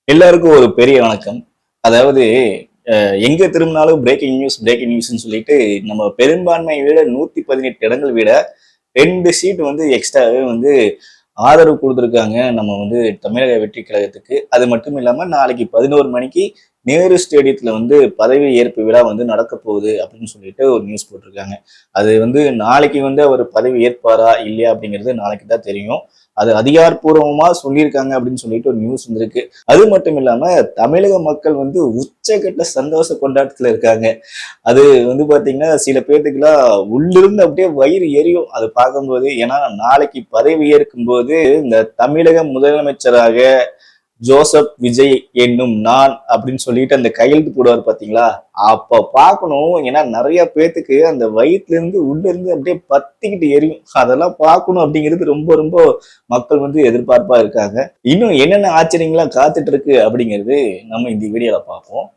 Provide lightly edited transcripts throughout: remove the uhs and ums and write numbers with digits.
எல்லாருக்கும் ஒரு பெரிய வணக்கம். அதாவது எங்க திரும்பினாலும் பிரேக்கிங் நியூஸ்ன்னு சொல்லிட்டு நம்ம பெரும்பான்மையை விட 118 இடங்கள் விட 2 சீட் வந்து எக்ஸ்ட்ராவே வந்து ஆதரவு கொடுத்துருக்காங்க நம்ம வந்து தமிழக வெற்றி கழகத்துக்கு. அது மட்டும் இல்லாம நாளைக்கு 11 மணிக்கு நேரு ஸ்டேடியத்துல வந்து பதவி ஏற்பு விழா வந்து நடக்க போகுது அப்படின்னு சொல்லிட்டு ஒரு நியூஸ் போட்டிருக்காங்க. அது வந்து நாளைக்கு வந்து அவர் பதவி ஏற்பாரா இல்லையா அப்படிங்கிறது நாளைக்கு தான் தெரியும். அது அதிகாரப்பூர்வமா சொல்லியிருக்காங்க அப்படின்னு சொல்லிட்டு ஒரு நியூஸ் வந்திருக்கு. அது மட்டும் இல்லாம தமிழக மக்கள் வந்து உச்சக்கட்ட சந்தோஷ கொண்டாட்டத்துல இருக்காங்க. அது வந்து பாத்தீங்கன்னா சில பேர்த்துக்குலாம் உள்ளிருந்து அப்படியே வயிறு எரியும் அது பார்க்கும்போது. ஏன்னா நாளைக்கு பதவி ஏற்கும் போது இந்த தமிழக முதலமைச்சராக ஜோசப் விஜய் என்னும் நான் அப்படின்னு சொல்லிட்டு அந்த கையெழுத்து போடுவார் பாத்தீங்களா, அப்ப பார்க்கணும். ஏன்னா நிறைய பேத்துக்கு அந்த வயிற்றுல இருந்து உள்ள இருந்து அப்படியே பத்திக்கிட்டு எரியும். அதெல்லாம் பார்க்கணும் அப்படிங்கிறது ரொம்ப ரொம்ப மக்கள் வந்து எதிர்பார்ப்பா இருக்காங்க. இன்னும் என்னென்ன ஆச்சரியங்கள்லாம் காத்துட்டு இருக்கு அப்படிங்கிறது நம்ம இந்த வீடியோல பார்ப்போம்.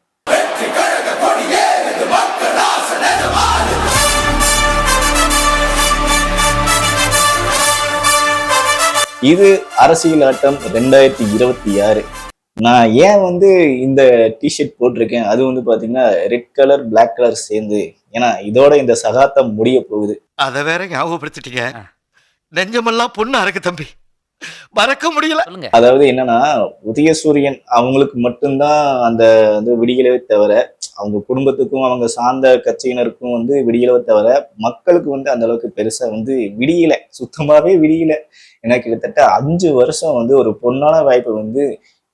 இது அரசியல் ஆட்டம் 2026. நான் ஏன் வந்து இந்த டிஷர்ட் போட்டிருக்கேன், அது வந்து பாத்தீங்கன்னா ரெட் கலர் பிளாக் கலர் சேர்ந்து. ஏன்னா இதோட இந்த சகாத்தம் முடிய போகுது. அத வேற ஞாபகப்படுத்திட்டீங்க. நெஞ்சமெல்லாம் பொண்ணு அறக்கு தம்பி, மறக்க முடியல. அதாவது என்னன்னா, உதயசூரியன் அவங்களுக்கு மட்டும்தான் அந்த வந்து விடியலவே தவிர, அவங்க குடும்பத்துக்கும் அவங்க சார்ந்த கட்சியினருக்கும் வந்து விடியலவே தவிர, மக்களுக்கு வந்து அந்த அளவுக்கு பெருசா வந்து விடியல, சுத்தமாவே விடியல. ஏன்னா கிட்டத்தட்ட 5 வருஷம் வந்து ஒரு பொன்னான வாய்ப்பை வந்து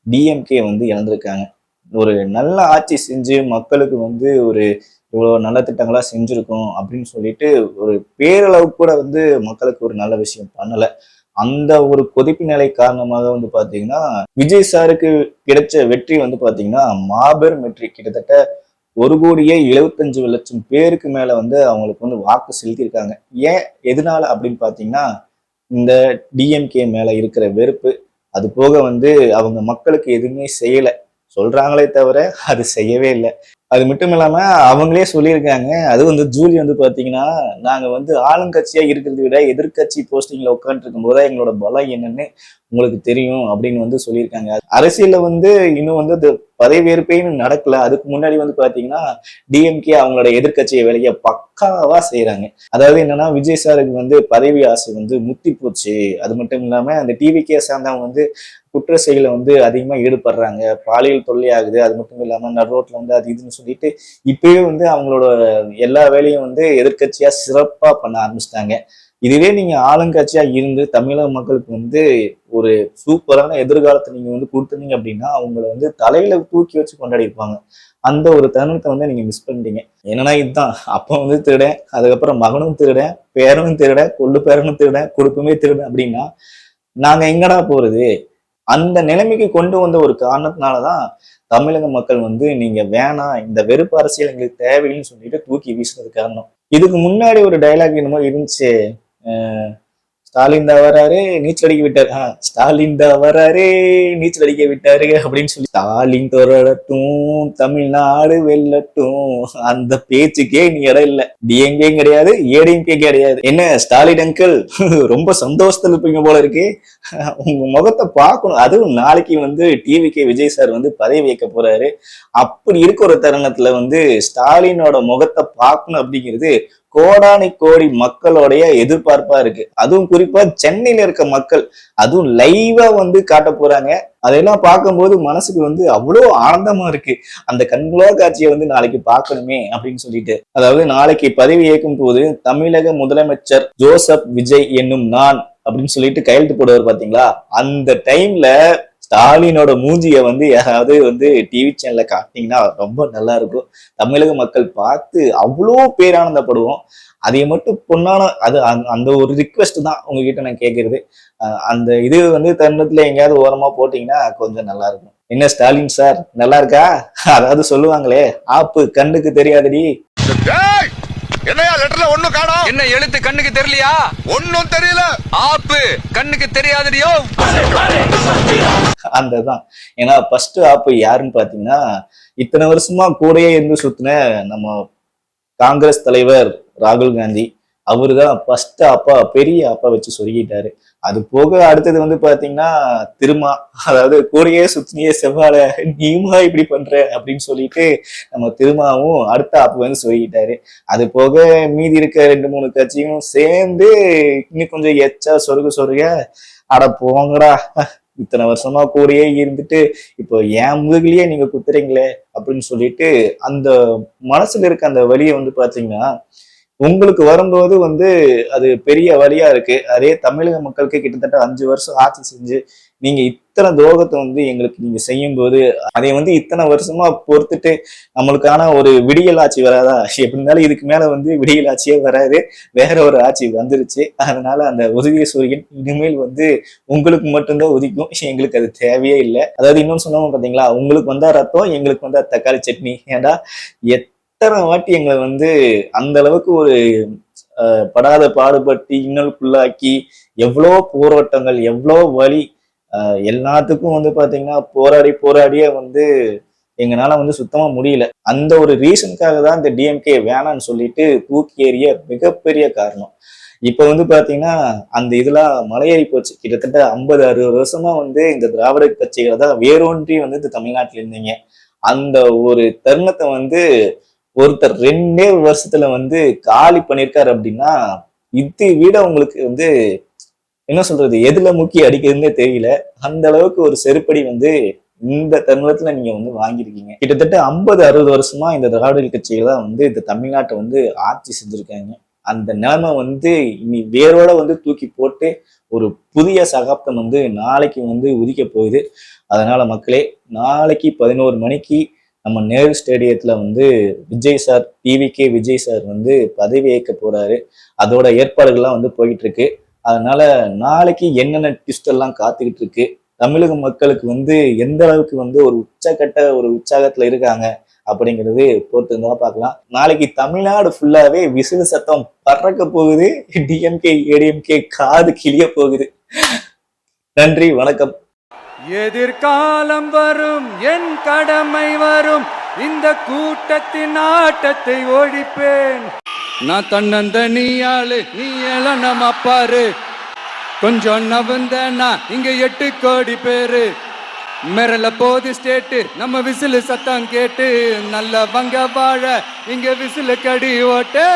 டிஎம்கே வந்து இழந்திருக்காங்க. ஒரு நல்ல ஆட்சி செஞ்சு மக்களுக்கு வந்து ஒரு இவ்வளவு நல்ல திட்டங்களா செஞ்சிருக்கோம் அப்படின்னு சொல்லிட்டு ஒரு பேரளவுக்கு கூட வந்து மக்களுக்கு ஒரு நல்ல விஷயம் பண்ணல. அந்த ஒரு கொதிப்பு நிலை காரணமாக வந்து பாத்தீங்கன்னா விஜய் சாருக்கு கிடைச்ச வெற்றி வந்து பாத்தீங்கன்னா மாபெரும் வெற்றி. கிட்டத்தட்ட 1,75,00,000 பேருக்கு மேல வந்து அவங்களுக்கு வந்து வாக்கு செலுத்தியிருக்காங்க. ஏன் எதனால அப்படின்னு பாத்தீங்கன்னா இந்த டிஎம்கே மேல இருக்கிற வெறுப்பு, அது போக வந்து அவங்க மக்களுக்கு எதுவுமே செய்யல சொல்றாங்களே தவிர அது செய்யவே இல்லை. அது மட்டும் இல்லாம அவங்களே சொல்லியிருக்காங்க. அது வந்து ஜூலி வந்து பாத்தீங்கன்னா, நாங்க வந்து ஆளுங்கட்சியா இருக்கிறத விட எதிர்கட்சி போஸ்டிங்ல உட்காந்துட்டு இருக்கும் போது எங்களோட பலம் என்னன்னு உங்களுக்கு தெரியும் அப்படின்னு வந்து சொல்லியிருக்காங்க. அரசியல்ல வந்து இன்னும் வந்து அது பதவியேற்பே நடக்கல. அதுக்கு முன்னாடி வந்து பாத்தீங்கன்னா டிஎம்கே அவங்களோட எதிர்கட்சியை வேலையை பக்காவா செய்யறாங்க. அதாவது என்னன்னா, விஜய் சாருக்கு வந்து பதவி ஆசை வந்து முத்தி போச்சு. அது மட்டும் இல்லாம அந்த டிவிகே சார்ந்தவங்க வந்து குற்ற செயல வந்து அதிகமா ஈடுபடுறாங்க, பாலியல் தொல்லை ஆகுது. அது மட்டும் இல்லாம நடுரோட்ல வந்து அது இதுன்னு சொல்லிட்டு இப்பவே வந்து அவங்களோட எல்லா வேலையும் வந்து எதிர்கட்சியா சிறப்பா பண்ண ஆரம்பிச்சிட்டாங்க. இதுவே நீங்க ஆளுங்கட்சியா இருந்து தமிழக மக்களுக்கு வந்து ஒரு சூப்பரான எதிர்காலத்தை நீங்க வந்து கொடுத்துருந்தீங்க அப்படின்னா அவங்கள வந்து தலையில தூக்கி வச்சு கொண்டாடி இருப்பாங்க. அந்த ஒரு தருணத்தை வந்து நீங்க மிஸ் பண்ணிட்டீங்க. என்னன்னா இதுதான், அப்ப வந்து திருடன், அதுக்கப்புறம் மகனும் திருடன், பேரனும் திருடன், கொள்ளு பேரனும் திருடன், குடும்பமே திருடன் அப்படின்னா நாங்க எங்கடா போறது? அந்த நிலைமைக்கு கொண்டு வந்த ஒரு காரணத்தினாலதான் தமிழக மக்கள் வந்து நீங்க வேணாம், இந்த வெறுப்பு அரசியல் எங்களுக்கு தேவைன்னு சொல்லிட்டு தூக்கி வீசுறது காரணம். இதுக்கு முன்னாடி ஒரு டைலாக் என்னமோ இருந்துச்சு, ஸ்டாலின் தான் வராரு நீச்சல் அடிக்க விட்டாரு, ஸ்டாலின் தான் வராரு நீச்சல் அடிக்க விட்டாரு அப்படின்னு சொல்லி ஸ்டாலின் தொடரட்டும் தமிழ்நாடு வெல்லட்டும், அந்த பேச்சுக்கே நீ இடம் இல்லை. டிஎம்கே கிடையாது, ஏடிஎம்கே கிடையாது. என்ன ஸ்டாலின் அங்கிள் ரொம்ப சந்தோஷத்துல இருப்பீங்க போல இருக்கு. உங்க முகத்தை பார்க்கணும். அதுவும் நாளைக்கு வந்து டிவிகே விஜய் சார் வந்து பதவி வைக்க போறாரு. அப்படி இருக்க ஒரு தருணத்துல வந்து ஸ்டாலினோட முகத்தை பார்க்கணும் அப்படிங்கிறது கோடானி கோடி மக்களோடைய எதிர்பார்ப்பா இருக்கு. அதுவும் குறிப்பா சென்னையில இருக்க மக்கள் அதுவும் லைவா வந்து காட்ட போறாங்க. அதெல்லாம் பார்க்கும்போது மனசுக்கு வந்து அவ்வளோ ஆனந்தமா இருக்கு. அந்த கண்குளா காட்சியை வந்து நாளைக்கு பார்க்கணுமே அப்படின்னு சொல்லிட்டு, அதாவது நாளைக்கு பதவி ஏற்கும் போது தமிழக முதலமைச்சர் ஜோசப் விஜய் என்னும் நான் அப்படின்னு சொல்லிட்டு கையெழுத்து போடுவார் பாத்தீங்களா, அந்த டைம்ல ஸ்டாலினோட மூஞ்சிய வந்து யாராவது வந்து டிவி சேனல்ல காட்டினீங்கன்னா ரொம்ப நல்லா இருக்கும். தமிழக மக்கள் பார்த்து அவ்வளோ பேரானந்தப்படுவோம். அதை மட்டும் பொண்ணான அது அந்த ஒரு ரிக்வெஸ்ட் தான் உங்ககிட்ட நான் கேட்கறது. அந்த இது வந்து தருணத்துல எங்கேயாவது ஓரமா போட்டீங்கன்னா கொஞ்சம் நல்லா இருக்கும். என்ன ஸ்டாலின் சார் நல்லா இருக்கா? அதாவது சொல்லுவாங்களே, ஆப்பு கண்ணுக்கு தெரியாதடி. என்னையா லெட்டர்ல ஒண்ணும் காணோம்? என்ன எழுத்து கண்ணுக்கு தெரியலையா? ஒண்ணும் தெரியல. ஆப்பு கண்ணுக்கு தெரியாதடியோ. அந்ததான். ஏன்னா ஃபர்ஸ்ட் ஆப்பு யாருன்னு பாத்தீங்கன்னா, இத்தனை வருஷமா கூடயே இருந்து சுத்தின நம்ம காங்கிரஸ் தலைவர் ராகுல் காந்தி. அவருதான் ஃபர்ஸ்ட் அப்பா, பெரிய அப்பா வச்சு சொல்லிக்கிட்டாரு. அது போக அடுத்தது வந்து பாத்தீங்கன்னா திருமா, அதாவது கூடையே சுத்தினியே செவ்வாழ, நீயுமா இப்படி பண்ற அப்படின்னு சொல்லிட்டு நம்ம திருமாவும் அடுத்த ஆப்பு வந்து சொல்லிக்கிட்டாரு. அது போக மீதி இருக்க 2 3 கட்சியும் சேர்ந்து இன்னும் கொஞ்சம் எச்சா சொருக அட போங்கடா, இத்தனை வருஷமா கூடயே இருந்துட்டு இப்போ என் முதுகுலயே நீங்க குத்துறீங்களே அப்படின்னு சொல்லிட்டு அந்த மனசுல இருக்க அந்த வலியை வந்து பாத்தீங்கன்னா உங்களுக்கு வரும்போது வந்து அது பெரிய வழியா இருக்கு. அதே தமிழக மக்களுக்கு கிட்டத்தட்ட 5 வருஷம் ஆட்சி செஞ்சு நீங்க இத்தனை துரோகத்தை வந்து எங்களுக்கு நீங்க செய்யும்போது அதை வந்து இத்தனை வருஷமா பொறுத்துட்டு நம்மளுக்கான ஒரு விடியல் ஆட்சி வராதா? எப்படி இருந்தாலும் இதுக்கு மேல வந்து விடியல் ஆட்சியே வராது, வேற ஒரு ஆட்சி வந்துருச்சு. அதனால அந்த உதய சூரியன் இனிமேல் வந்து உங்களுக்கு மட்டும்தான் உதிக்கும், எங்களுக்கு அது தேவையே இல்லை. அதாவது இன்னொன்னு சொன்னோம் பாத்தீங்களா, உங்களுக்கு வந்தா ரத்தம், எங்களுக்கு வந்தா தக்காளி சட்னி. ஏன்டா எத்தனை வாட்டி எங்களை வந்து அந்த அளவுக்கு ஒரு படாத பாடுபட்டு இன்னலுக்குள்ளாக்கி எவ்வளோ போராட்டங்கள், எவ்வளோ வலி, எல்லாத்துக்கும் வந்து பாத்தீங்கன்னா போராடியே வந்து எங்களால வந்து சுத்தமா முடியல. அந்த ஒரு ரீசனுக்காக தான் இந்த டிஎம்கே வேணான்னு சொல்லிட்டு தூக்கி எறிய மிகப்பெரிய காரணம். இப்ப வந்து பாத்தீங்கன்னா அந்த இதெல்லாம் மலையேறி போச்சு. கிட்டத்தட்ட 50 60 வருஷமா வந்து இந்த திராவிட கட்சிகளை தான் வேரூன்றி வந்து இந்த தமிழ்நாட்டில் இருந்தீங்க. அந்த ஒரு தருணத்தை வந்து ஒருத்தர் 2 வருஷத்துல வந்து காலி பண்ணிருக்காரு அப்படின்னா இது விட உங்களுக்கு வந்து என்ன சொல்றது, எதுல முக்கி அடிக்கிறதுன்னே தெரியல. அந்த அளவுக்கு ஒரு செருப்படி வந்து இந்த தருணத்துல நீங்க வந்து வாங்கியிருக்கீங்க. கிட்டத்தட்ட 50 60 வருஷமா இந்த திராவிட கட்சிகள் தான் வந்து இந்த தமிழ்நாட்டை வந்து ஆட்சி செஞ்சிருக்காங்க. அந்த நிலைமை வந்து இனி வேரோட வந்து தூக்கி போட்டு ஒரு புதிய சகாப்தம் வந்து நாளைக்கு வந்து உதிக்க போகுது. அதனால மக்களே, நாளைக்கு 11 மணிக்கு நம்ம நேரு ஸ்டேடியத்துல வந்து Vijay sir, TVK Vijay sir வந்து பதவி ஏற்க போறாரு. அதோட ஏற்பாடுகள்லாம் வந்து போயிட்டு இருக்கு. அதனால நாளைக்கு என்னென்ன ட்விஸ்ட் எல்லாம் காத்துக்கிட்டு இருக்கு, தமிழக மக்களுக்கு வந்து எந்த அளவுக்கு வந்து ஒரு உச்சக்கட்ட ஒரு உற்சாகத்துல இருக்காங்க அப்படிங்கிறது பொறுத்து இருந்தா பார்க்கலாம். நாளைக்கு தமிழ்நாடு ஃபுல்லாவே விசில் சத்தம் பறக்க போகுது. டிஎம்கே ஏடிஎம்கே காது கிளிய போகுது. நன்றி, வணக்கம். எதிர்காலம் வரும், என் கடமை வரும், இந்த கூட்டத்தின் ஆட்டத்தை ஒழிப்பேன். நான் தன்னந்தனியாளு, நீ எழனம் அப்பாரு, கொஞ்சம் நவந்தனா இங்க 8 கோடி பேரு. மிரள போது ஸ்டேட்டு, நம்ம விசிலு சத்தம் கேட்டு, நல்ல வங்க வாழ இங்க விசிலு கடி ஓட்டு.